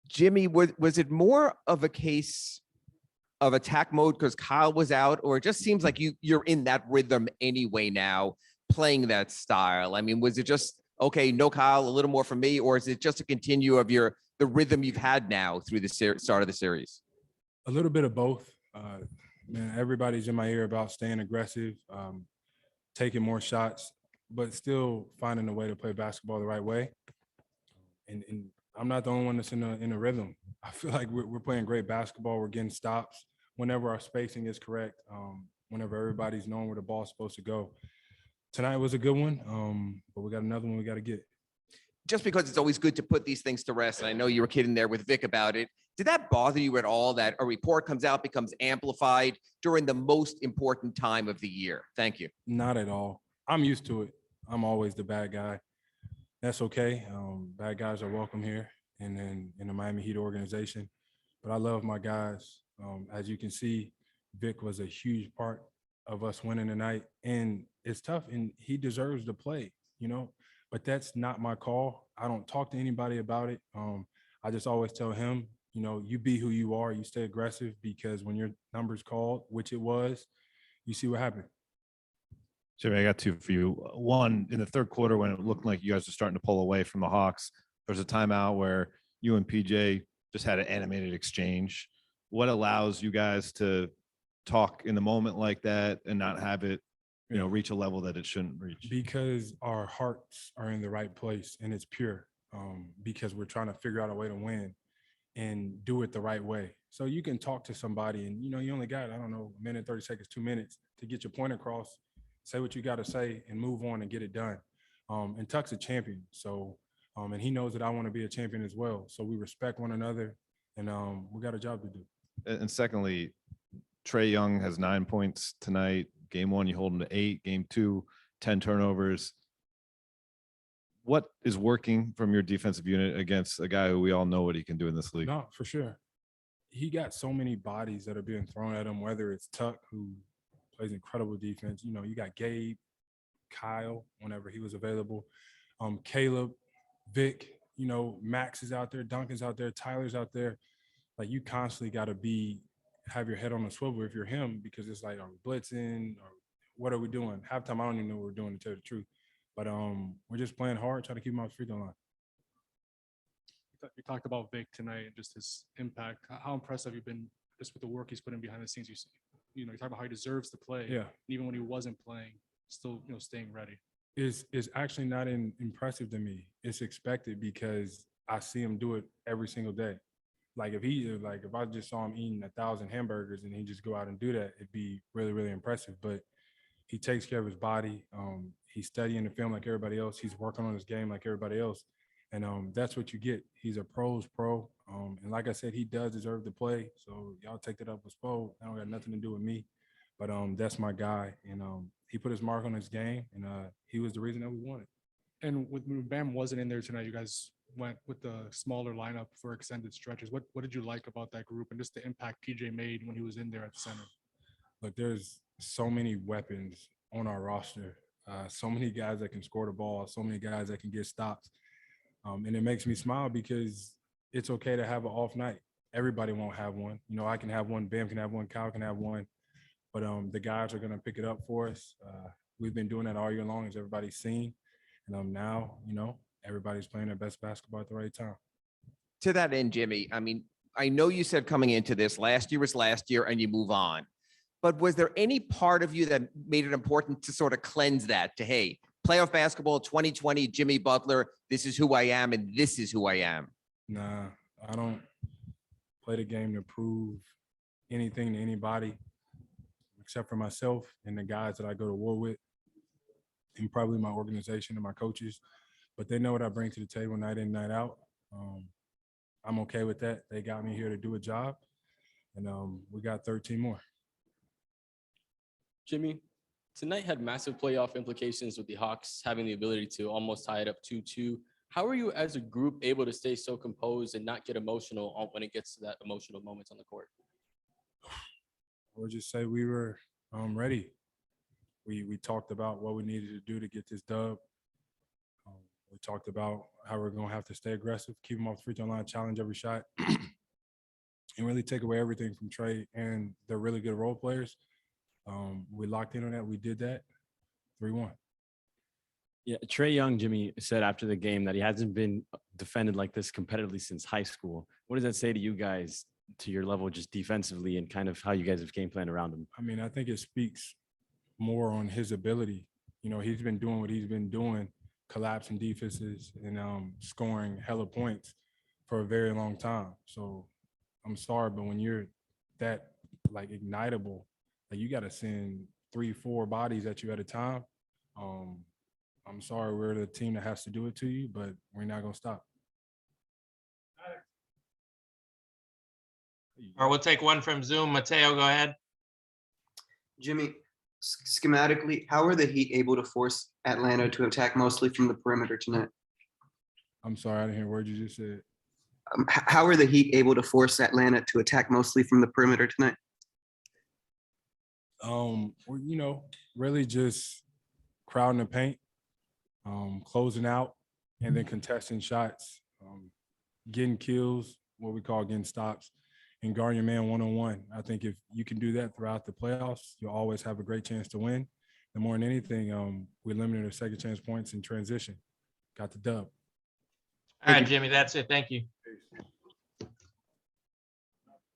Jimmy, was it more of a case of attack mode because Kyle was out, or it just seems like you're in that rhythm anyway now, playing that style? I mean, was it just okay, no Kyle, a little more for me, or is it just a continue of the rhythm you've had now through the start of the series? A little bit of both. Man, everybody's in my ear about staying aggressive, taking more shots, but still finding a way to play basketball the right way. And I'm not the only one that's in a rhythm. I feel like we're playing great basketball. We're getting stops whenever our spacing is correct, whenever everybody's knowing where the ball's supposed to go. Tonight was a good one, but we got another one we got to get. Just because it's always good to put these things to rest, and I know you were kidding there with Vic about it, did that bother you at all that a report comes out, becomes amplified during the most important time of the year? Thank you. Not at all. I'm used to it. I'm always the bad guy. That's okay. Bad guys are welcome here and then in the Miami Heat organization. But I love my guys. As you can see, Vic was a huge part of us winning tonight. And it's tough, and he deserves to play, but that's not my call. I don't talk to anybody about it. I just always tell him, you be who you are, you stay aggressive, because when your number's called, which it was, you see what happened. Jimmy, I got two for you. One, in the third quarter, when it looked like you guys were starting to pull away from the Hawks, there was a timeout where you and PJ just had an animated exchange. What allows you guys to talk in the moment like that and not have it, reach a level that it shouldn't reach? Because our hearts are in the right place and it's pure, because we're trying to figure out a way to win and do it the right way. So you can talk to somebody and, you only got, I don't know, a minute, 30 seconds, 2 minutes to get your point across, say what you got to say and move on and get it done. And Tuck's a champion. So, and he knows that I want to be a champion as well. So we respect one another, and we got a job to do. And secondly, Trae Young has 9 points tonight. Game one, you hold him to 8. Game two, 10 turnovers. What is working from your defensive unit against a guy who we all know what he can do in this league? No, for sure. He got so many bodies that are being thrown at him, whether it's Tuck, who plays incredible defense. You got Gabe, Kyle, whenever he was available, Caleb, Vic, Max is out there, Duncan's out there, Tyler's out there. Like, you constantly got to have your head on a swivel if you're him, because it's like, are we blitzing or what are we doing? Halftime, I don't even know what we're doing, to tell you the truth. But we're just playing hard, trying to keep him off the free throw line. You talked about Vic tonight and just his impact. How impressed have you been just with the work he's putting behind the scenes? You talk about how he deserves to play. Yeah. Even when he wasn't playing, still, staying ready. Is actually not impressive to me. It's expected because I see him do it every single day. Like, if I just saw him eating 1,000 hamburgers and he just go out and do that, it'd be really, really impressive. But he takes care of his body. He's studying the film like everybody else. He's working on his game like everybody else. And that's what you get. He's a pro's pro. And like I said, he does deserve to play. So y'all take that up with Spo. That don't got nothing to do with me. But that's my guy. And he put his mark on his game, and he was the reason that we won it. And when Bam wasn't in there tonight, you guys went with the smaller lineup for extended stretches. What did you like about that group and just the impact PJ made when he was in there at the center? Look, there's so many weapons on our roster, so many guys that can score the ball, so many guys that can get stops. And it makes me smile because it's okay to have an off night. Everybody won't have one. I can have one, Bam can have one, Kyle can have one. But the guys are going to pick it up for us. We've been doing that all year long, as everybody's seen. And now, everybody's playing their best basketball at the right time. To that end, Jimmy, I mean, I know you said coming into this, last year was last year and you move on. But was there any part of you that made it important to sort of cleanse that to, hey, playoff basketball 2020, Jimmy Butler, this is who I am and this is who I am? Nah, I don't play the game to prove anything to anybody except for myself and the guys that I go to war with, and probably my organization and my coaches. But they know what I bring to the table night in, night out. I'm okay with that. They got me here to do a job, and we got 13 more. Jimmy, tonight had massive playoff implications with the Hawks having the ability to almost tie it up 2-2. How are you as a group able to stay so composed and not get emotional when it gets to that emotional moments on the court? I would just say we were ready. We talked about what we needed to do to get this dub. We talked about how we're going to have to stay aggressive, keep them off the free throw line, challenge every shot, and really take away everything from Trey and the really good role players. We locked in on that. We did that. 3-1. Yeah, Trey Young, Jimmy, said after the game that he hasn't been defended like this competitively since high school. What does that say to you guys, to your level, just defensively, and kind of how you guys have game planned around him? I mean, I think it speaks more on his ability. You know, he's been doing what he's been doing, collapsing defenses and scoring hella points for a very long time. So I'm sorry, but when you're that like ignitable, like you got to send 3-4 bodies at you at a time. I'm sorry, we're the team that has to do it to you, but we're not going to stop. Or we'll take one from Zoom. Mateo, go ahead. Jimmy, schematically, how are the Heat able to force Atlanta to attack mostly from the perimeter tonight? I'm sorry, I didn't hear a word you just said. How are the Heat able to force Atlanta to attack mostly from the perimeter tonight? Well, you know, really just crowding the paint, closing out, and then contesting shots, getting kills, what we call getting stops, and guarding your man one-on-one. I think if you can do that throughout the playoffs, you'll always have a great chance to win. And more than anything, we limited our second chance points in transition. Got the dub. All right, Jimmy, that's it. Thank you.